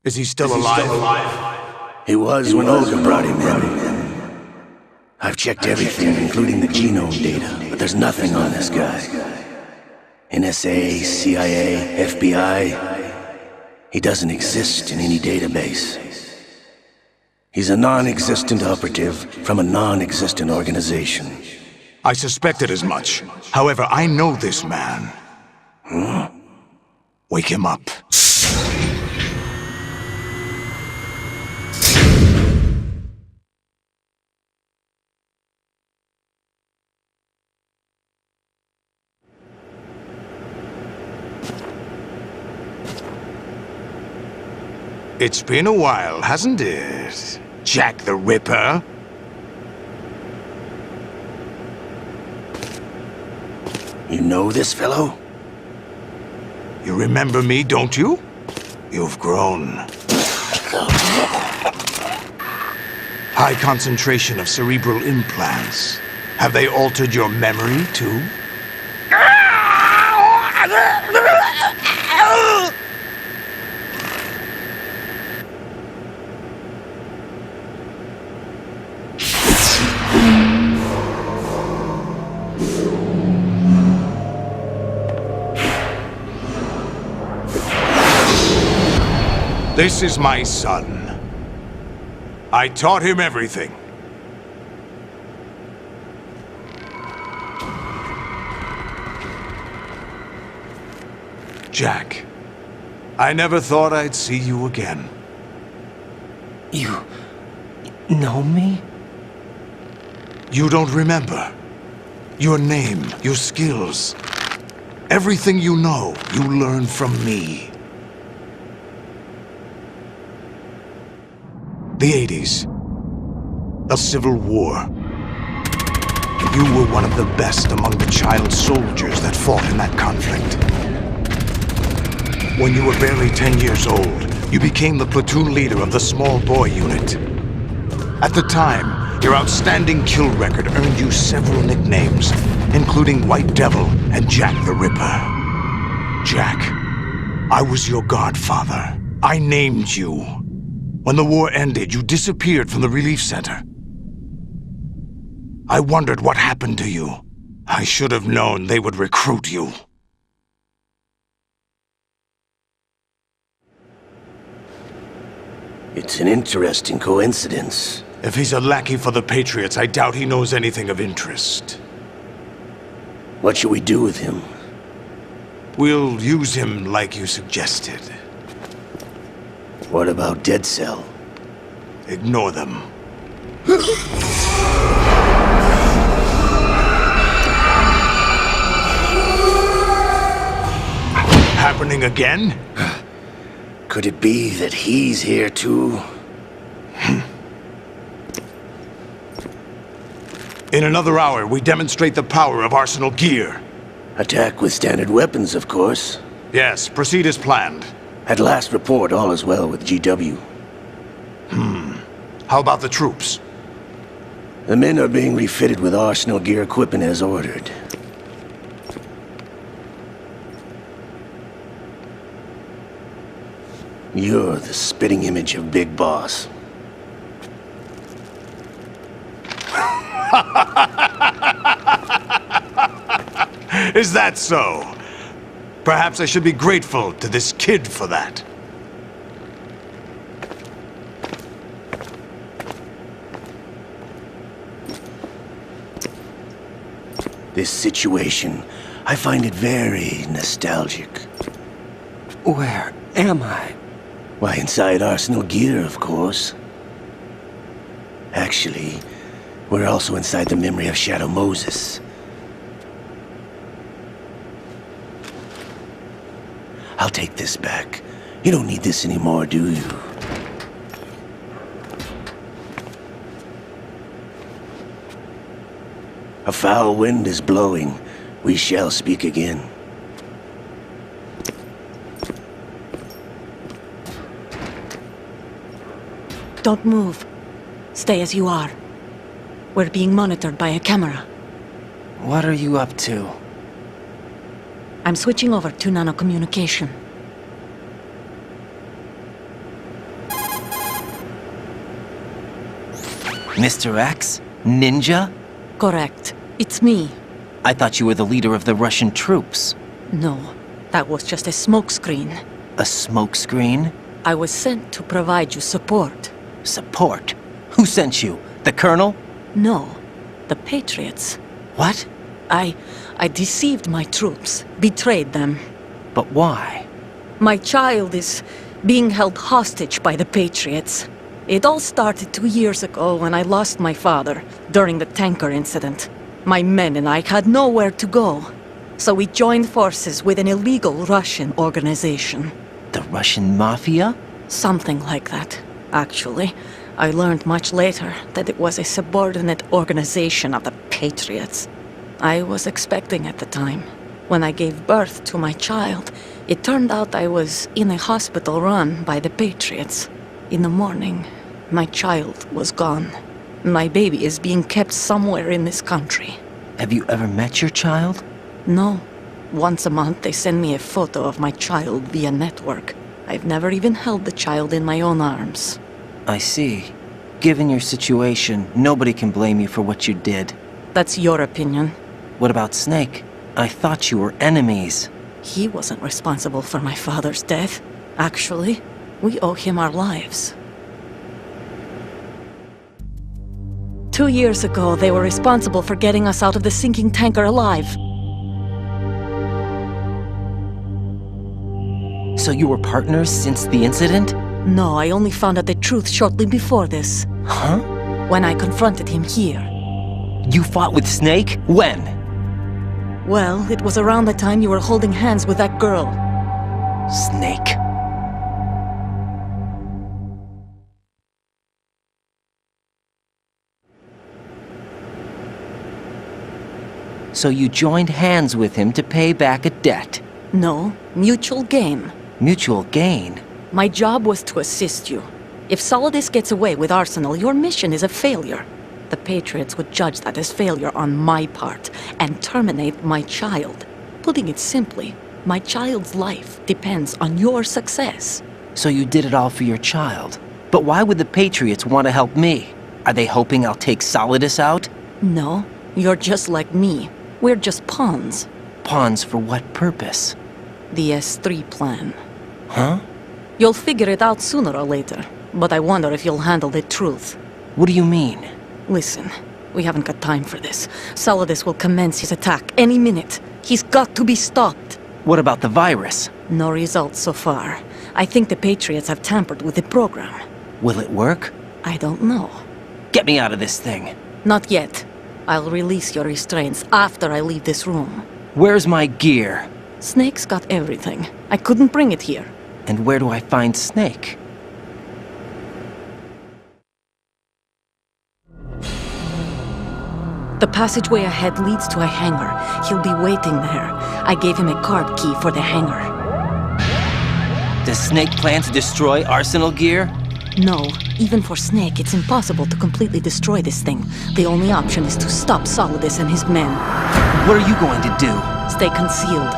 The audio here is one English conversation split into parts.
Is he still alive? He was when Olga brought him in. I've checked everything, including the genome data, but there's nothing on this guy. NSA, CIA, FBI. He doesn't exist in any database. He's a non-existent operative from a non-existent organization. I suspected as much. However, I know this man. Wake him up. It's been a while, hasn't it? Jack the Ripper? You know this fellow? You remember me, don't you? You've grown. High concentration of cerebral implants. Have they altered your memory, too? This is my son. I taught him everything. Jack, I never thought I'd see you again. You know me? You don't remember. Your name, your skills. Everything you know, you learned from me. The 80s. The Civil War. You were one of the best among the child soldiers that fought in that conflict. When you were barely 10 years old, you became the platoon leader of the small boy unit. At the time, your outstanding kill record earned you several nicknames, including White Devil and Jack the Ripper. Jack, I was your godfather. I named you. When the war ended, you disappeared from the relief center. I wondered what happened to you. I should have known they would recruit you. It's an interesting coincidence. If he's a lackey for the Patriots, I doubt he knows anything of interest. What should we do with him? We'll use him like you suggested. What about Dead Cell? Ignore them. Happening again? Could it be that he's here too? In another hour, we demonstrate the power of Arsenal gear. Attack with standard weapons, of course. Yes, proceed as planned. At last report, all is well with GW. How about the troops? The men are being refitted with Arsenal gear equipment as ordered. You're the spitting image of Big Boss. Is that so? Perhaps I should be grateful to this kid for that. This situation, I find it very nostalgic. Where am I? Why, inside Arsenal gear, of course. Actually, we're also inside the memory of Shadow Moses. I'll take this back. You don't need this anymore, do you? A foul wind is blowing. We shall speak again. Don't move. Stay as you are. We're being monitored by a camera. What are you up to? I'm switching over to nanocommunication. Mr. X? Ninja? Correct. It's me. I thought you were the leader of the Russian troops. No, that was just a smokescreen. A smokescreen? I was sent to provide you support. Support? Who sent you? The Colonel? No, the Patriots. What? I deceived my troops, betrayed them. But why? My child is being held hostage by the Patriots. It all started 2 years ago when I lost my father during the tanker incident. My men and I had nowhere to go, so we joined forces with an illegal Russian organization. The Russian Mafia? Something like that, actually. I learned much later that it was a subordinate organization of the Patriots. I was expecting at the time. When I gave birth to my child, it turned out I was in a hospital run by the Patriots. In the morning, my child was gone. My baby is being kept somewhere in this country. Have you ever met your child? No. Once a month they send me a photo of my child via network. I've never even held the child in my own arms. I see. Given your situation, nobody can blame you for what you did. That's your opinion. What about Snake? I thought you were enemies. He wasn't responsible for my father's death. Actually, we owe him our lives. 2 years ago, they were responsible for getting us out of the sinking tanker alive. So you were partners since the incident? No, I only found out the truth shortly before this. Huh? When I confronted him here. You fought with Snake? When? Well, it was around the time you were holding hands with that girl. Snake. So you joined hands with him to pay back a debt? No, mutual gain. Mutual gain? My job was to assist you. If Solidus gets away with Arsenal, your mission is a failure. The Patriots would judge that as failure on my part and terminate my child. Putting it simply, my child's life depends on your success. So you did it all for your child. But why would the Patriots want to help me? Are they hoping I'll take Solidus out? No, you're just like me. We're just pawns. Pawns for what purpose? The S3 plan. Huh? You'll figure it out sooner or later, but I wonder if you'll handle the truth. What do you mean? Listen, we haven't got time for this. Solidus will commence his attack any minute. He's got to be stopped. What about the virus? No results so far. I think the Patriots have tampered with the program. Will it work? I don't know. Get me out of this thing. Not yet. I'll release your restraints after I leave this room. Where's my gear? Snake's got everything. I couldn't bring it here. And where do I find Snake? The passageway ahead leads to a hangar. He'll be waiting there. I gave him a card key for the hangar. Does Snake plan to destroy Arsenal gear? No, even for Snake, it's impossible to completely destroy this thing. The only option is to stop Solidus and his men. What are you going to do? Stay concealed.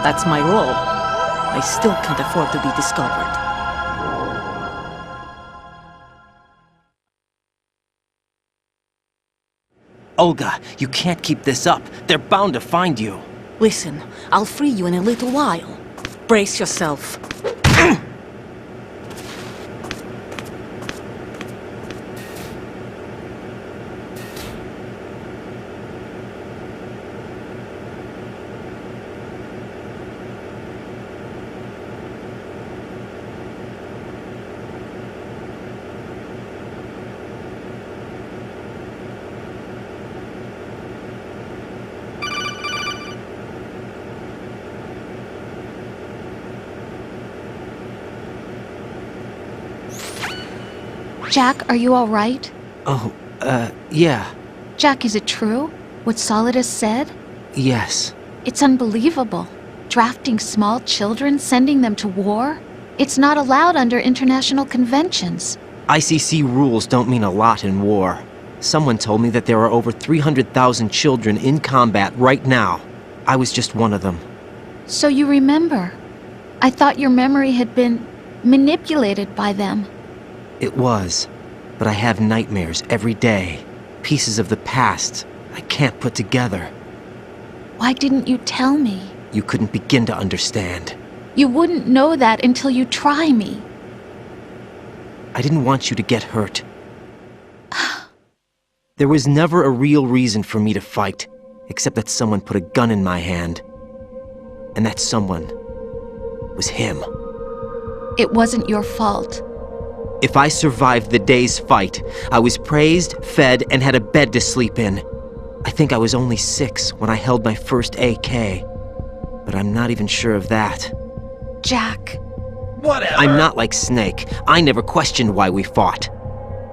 That's my role. I still can't afford to be discovered. Olga, you can't keep this up. They're bound to find you. Listen, I'll free you in a little while. Brace yourself. Jack, are you all right? Oh, yeah. Jack, is it true? What Solidus said? Yes. It's unbelievable. Drafting small children, sending them to war? It's not allowed under international conventions. ICC rules don't mean a lot in war. Someone told me that there are over 300,000 children in combat right now. I was just one of them. So you remember. I thought your memory had been manipulated by them. It was. But I have nightmares every day. Pieces of the past I can't put together. Why didn't you tell me? You couldn't begin to understand. You wouldn't know that until you try me. I didn't want you to get hurt. There was never a real reason for me to fight, except that someone put a gun in my hand. And that someone was him. It wasn't your fault. If I survived the day's fight, I was praised, fed, and had a bed to sleep in. I think I was only 6 when I held my first AK. But I'm not even sure of that. Jack. Whatever. I'm not like Snake. I never questioned why we fought.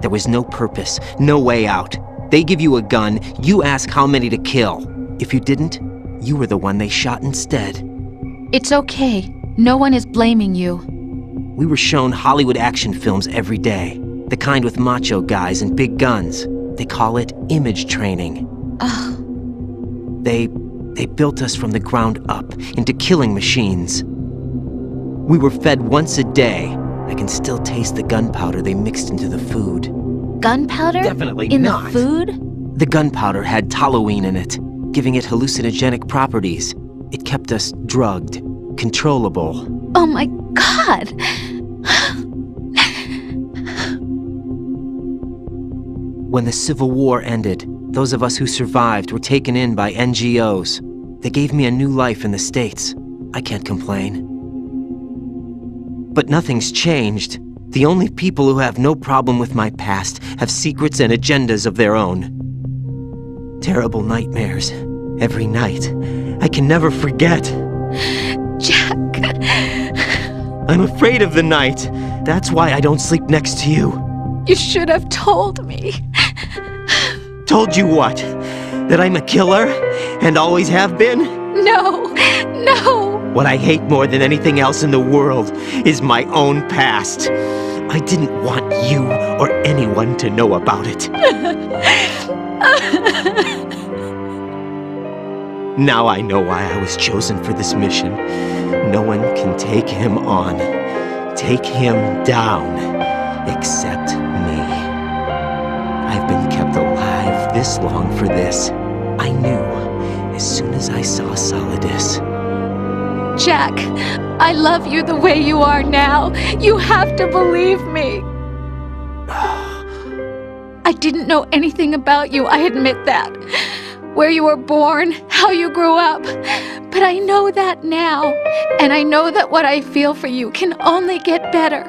There was no purpose, no way out. They give you a gun, you ask how many to kill. If you didn't, you were the one they shot instead. It's okay. No one is blaming you. We were shown Hollywood action films every day. The kind with macho guys and big guns. They call it image training. Ugh. They built us from the ground up into killing machines. We were fed once a day. I can still taste the gunpowder they mixed into the food. Gunpowder? Definitely in not. the food? The gunpowder had toluene in it, giving it hallucinogenic properties. It kept us drugged, controllable. Oh my God! When the Civil War ended, those of us who survived were taken in by NGOs. They gave me a new life in the States. I can't complain. But nothing's changed. The only people who have no problem with my past have secrets and agendas of their own. Terrible nightmares. Every night. I can never forget. Jack! I'm afraid of the night. That's why I don't sleep next to you. You should have told me. Told you what? That I'm a killer? And always have been? No! No! What I hate more than anything else in the world is my own past. I didn't want you or anyone to know about it. Now I know why I was chosen for this mission. No one can take him on, take him down, except me. I've been kept alive this long for this. I knew as soon as I saw Solidus. Jack, I love you the way you are now. You have to believe me. I didn't know anything about you, I admit that. Where you were born, how you grew up. But I know that now. And I know that what I feel for you can only get better.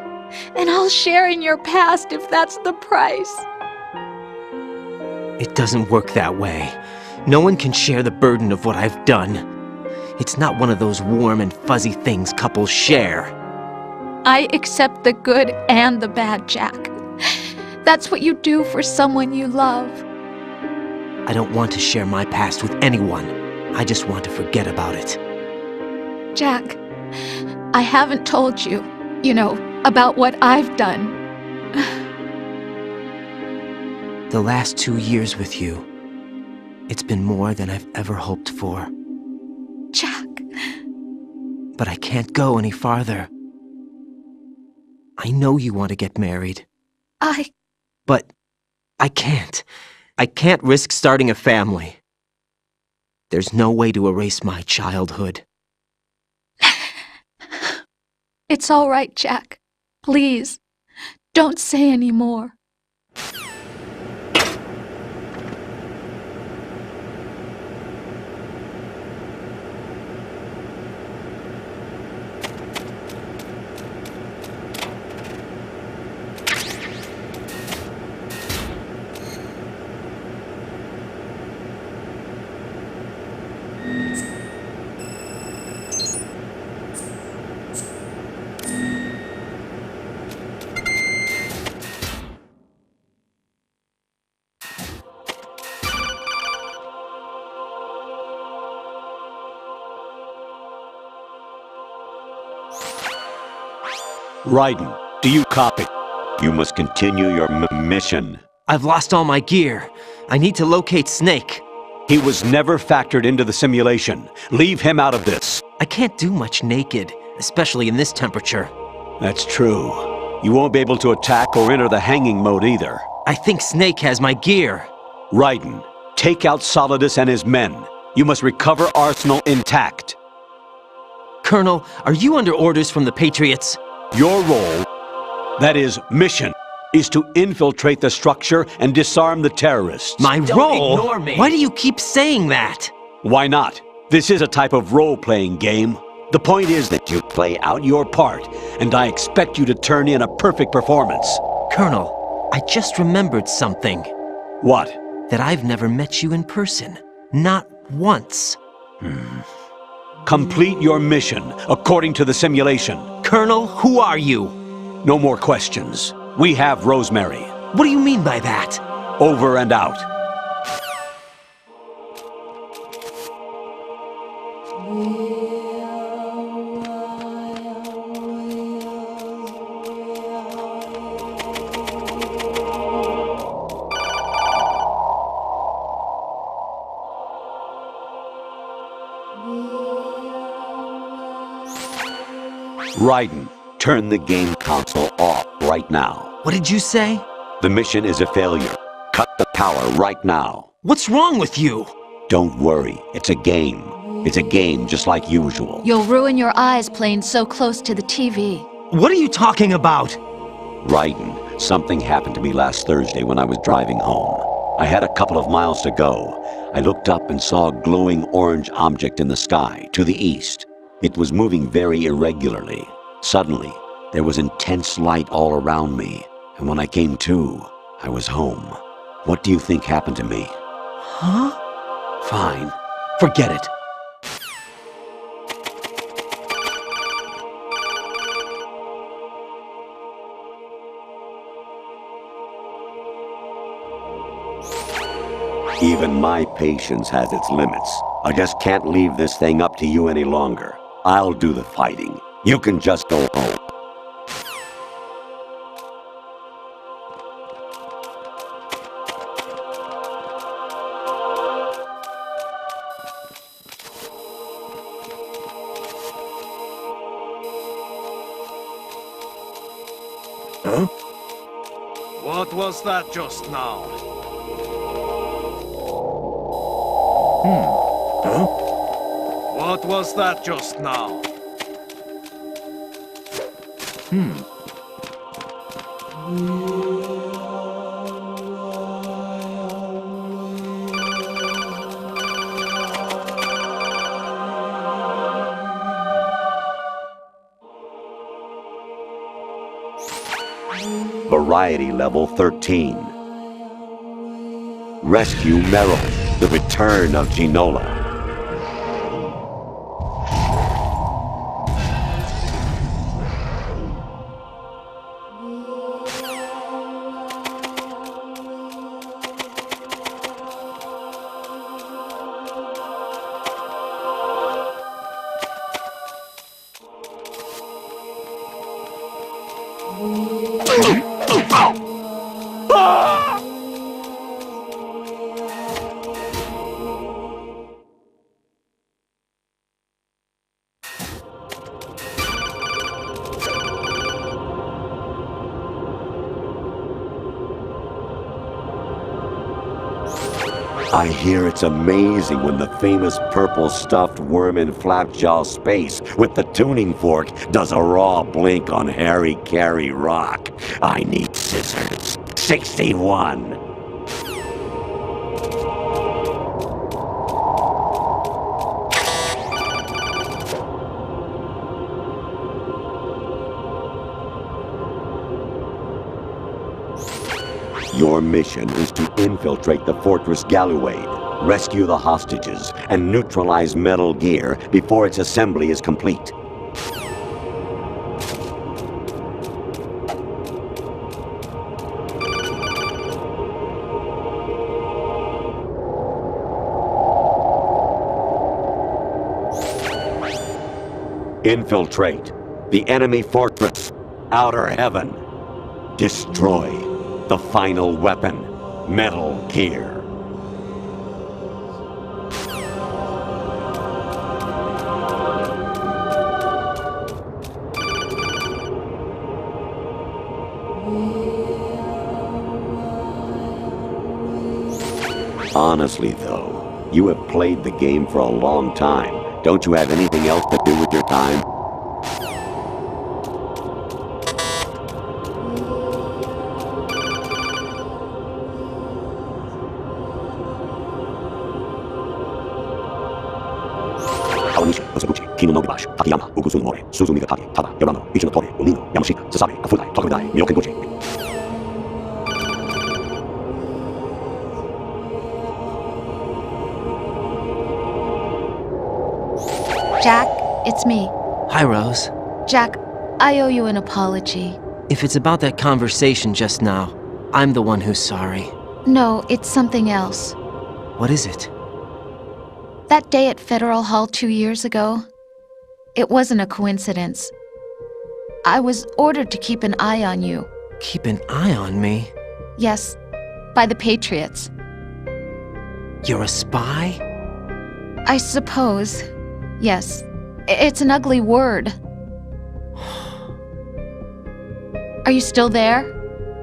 And I'll share in your past if that's the price. It doesn't work that way. No one can share the burden of what I've done. It's not one of those warm and fuzzy things couples share. I accept the good and the bad, Jack. That's what you do for someone you love. I don't want to share my past with anyone. I just want to forget about it. Jack, I haven't told you, about what I've done. The last 2 years with you, it's been more than I've ever hoped for. Jack. But I can't go any farther. I know you want to get married. But I can't. I can't risk starting a family. There's no way to erase my childhood. It's all right, Jack. Please, don't say any more. Raiden, do you copy? You must continue your mission. I've lost all my gear. I need to locate Snake. He was never factored into the simulation. Leave him out of this. I can't do much naked, especially in this temperature. That's true. You won't be able to attack or enter the hanging mode either. I think Snake has my gear. Raiden, take out Solidus and his men. You must recover Arsenal intact. Colonel, are you under orders from the Patriots? Your role, that is, mission, is to infiltrate the structure and disarm the terrorists. My Don't role? ignore me. Why do you keep saying that? Why not? This is a type of role-playing game. The point is that you play out your part, and I expect you to turn in a perfect performance. Colonel, I just remembered something. What? That I've never met you in person. Not once. Complete your mission, according to the simulation. Colonel, who are you? No more questions. We have Rosemary. What do you mean by that? Over and out. Raiden, turn the game console off right now. What did you say? The mission is a failure. Cut the power right now. What's wrong with you? Don't worry, it's a game. It's a game just like usual. You'll ruin your eyes playing so close to the TV. What are you talking about? Raiden, something happened to me last Thursday when I was driving home. I had a couple of miles to go. I looked up and saw a glowing orange object in the sky, to the east. It was moving very irregularly. Suddenly, there was intense light all around me, and when I came to, I was home. What do you think happened to me? Huh? Fine. Forget it. Even my patience has its limits. I just can't leave this thing up to you any longer. I'll do the fighting. You can just go home. What was that just now? What was that just now? Variety level 13. Rescue Meryl, the return of Ginola. I hear it's amazing when the famous purple stuffed worm in Flapjaw Space with the tuning fork does a raw blink on Harry Carey Rock. I need scissors. 61. Your mission is to infiltrate the Fortress Galluade, rescue the hostages, and neutralize Metal Gear before its assembly is complete. Infiltrate the enemy fortress, Outer Heaven. Destroy the final weapon, Metal Gear. Honestly, though, you have played the game for a long time. Don't you have anything else to do with your time? Jack, it's me. Hi, Rose. Jack, I owe you an apology. If it's about that conversation just now, I'm the one who's sorry. No, it's something else. What is it? That day at Federal Hall 2 years ago, it wasn't a coincidence. I was ordered to keep an eye on you. Keep an eye on me? Yes, by the Patriots. You're a spy? I suppose. Yes. It's an ugly word. Are you still there?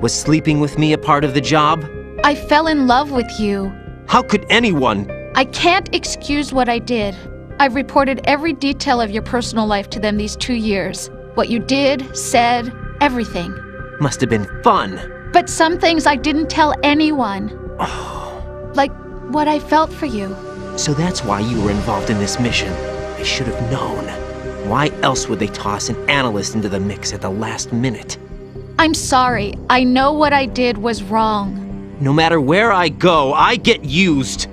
Was sleeping with me a part of the job? I fell in love with you. How could anyone? I can't excuse what I did. I've reported every detail of your personal life to them these 2 years. What you did, said, everything. Must have been fun. But some things I didn't tell anyone. Like what I felt for you. So that's why you were involved in this mission. I should have known. Why else would they toss an analyst into the mix at the last minute? I'm sorry. I know what I did was wrong. No matter where I go, I get used.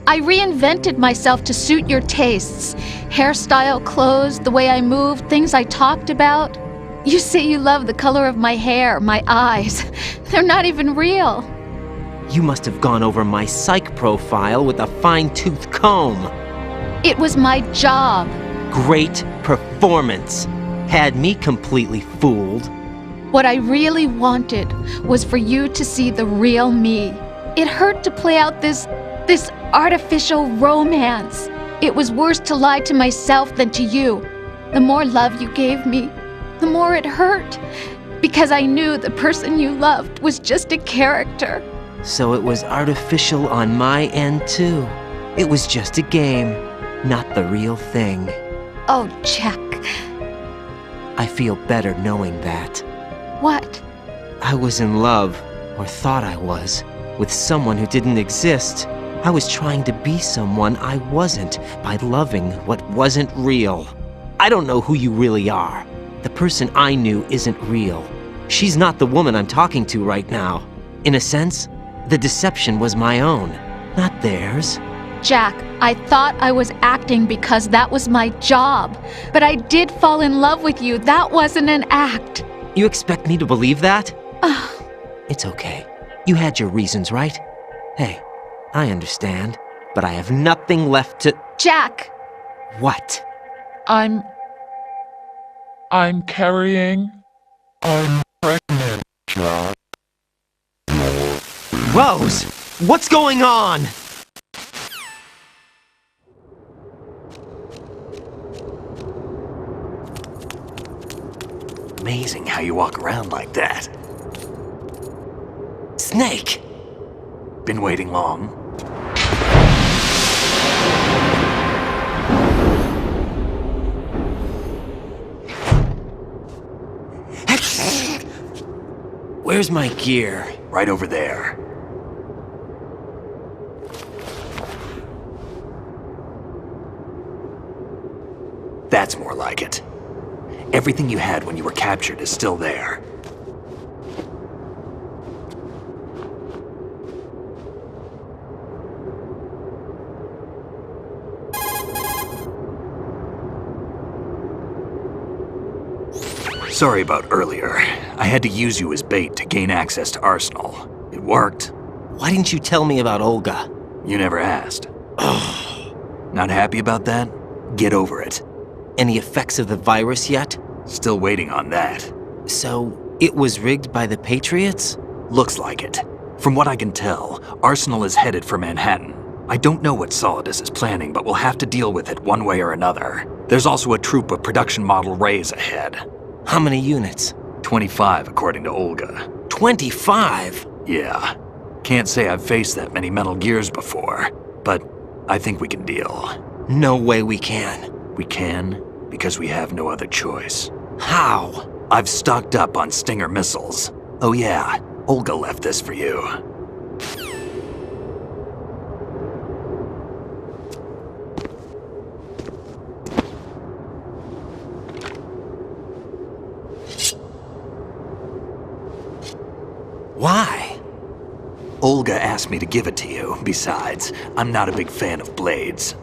I reinvented myself to suit your tastes. Hairstyle, clothes, the way I moved, things I talked about. You say you love the color of my hair, my eyes. They're not even real. You must have gone over my psych profile with a fine-tooth comb. It was my job. Great performance. Had me completely fooled. What I really wanted was for you to see the real me. It hurt to play out this artificial romance. It was worse to lie to myself than to you. The more love you gave me, the more it hurt. Because I knew the person you loved was just a character. So it was artificial on my end, too. It was just a game, not the real thing. Oh, Jack. I feel better knowing that. What? I was in love, or thought I was, with someone who didn't exist. I was trying to be someone I wasn't by loving what wasn't real. I don't know who you really are. The person I knew isn't real. She's not the woman I'm talking to right now. In a sense, the deception was my own, not theirs. Jack, I thought I was acting because that was my job. But I did fall in love with you. That wasn't an act. You expect me to believe that? It's okay. You had your reasons, right? Hey, I understand, but I have nothing left to... Jack! What? I'm carrying. I'm pregnant, Jack. Rose! What's going on? Amazing how you walk around like that. Snake! Been waiting long? Where's my gear? Right over there. That's more like it. Everything you had when you were captured is still there. Sorry about earlier. I had to use you as bait to gain access to Arsenal. It worked. Why didn't you tell me about Olga? You never asked. Not happy about that? Get over it. Any effects of the virus yet? Still waiting on that. So, it was rigged by the Patriots? Looks like it. From what I can tell, Arsenal is headed for Manhattan. I don't know what Solidus is planning, but we'll have to deal with it one way or another. There's also a troop of production model Rays ahead. How many units? 25, according to Olga. 25? Yeah. Can't say I've faced that many Metal Gears before, but I think we can deal. No way we can. We can, because we have no other choice. How? I've stocked up on Stinger missiles. Oh yeah, Olga left this for you. Why? Olga asked me to give it to you. Besides, I'm not a big fan of blades.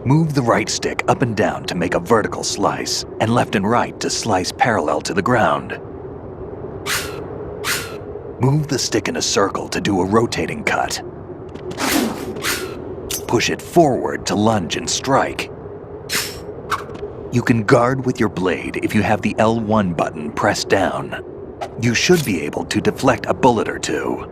Move the right stick up and down to make a vertical slice, and left and right to slice parallel to the ground. Move the stick in a circle to do a rotating cut. Push it forward to lunge and strike. You can guard with your blade if you have the L1 button pressed down. You should be able to deflect a bullet or two.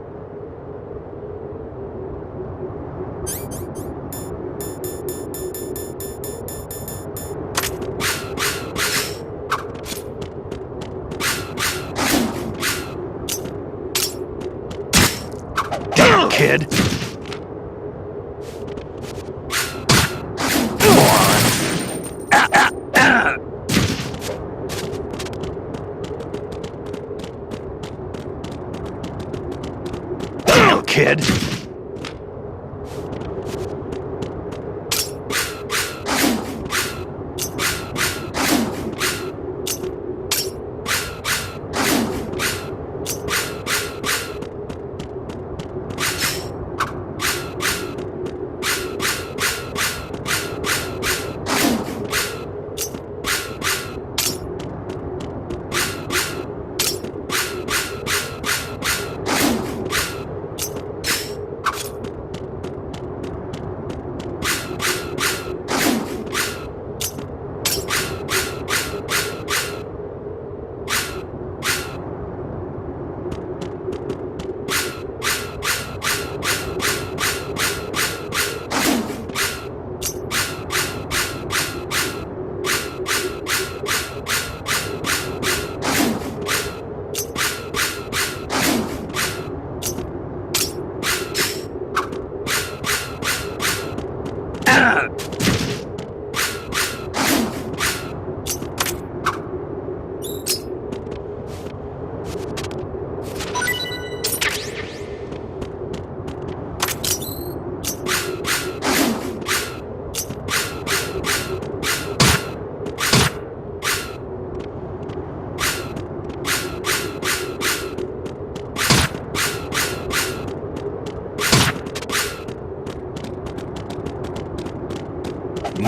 Damn, kid! Kid.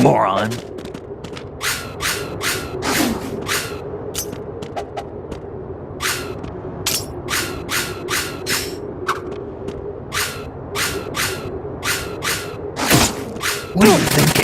Moron. What are you thinking?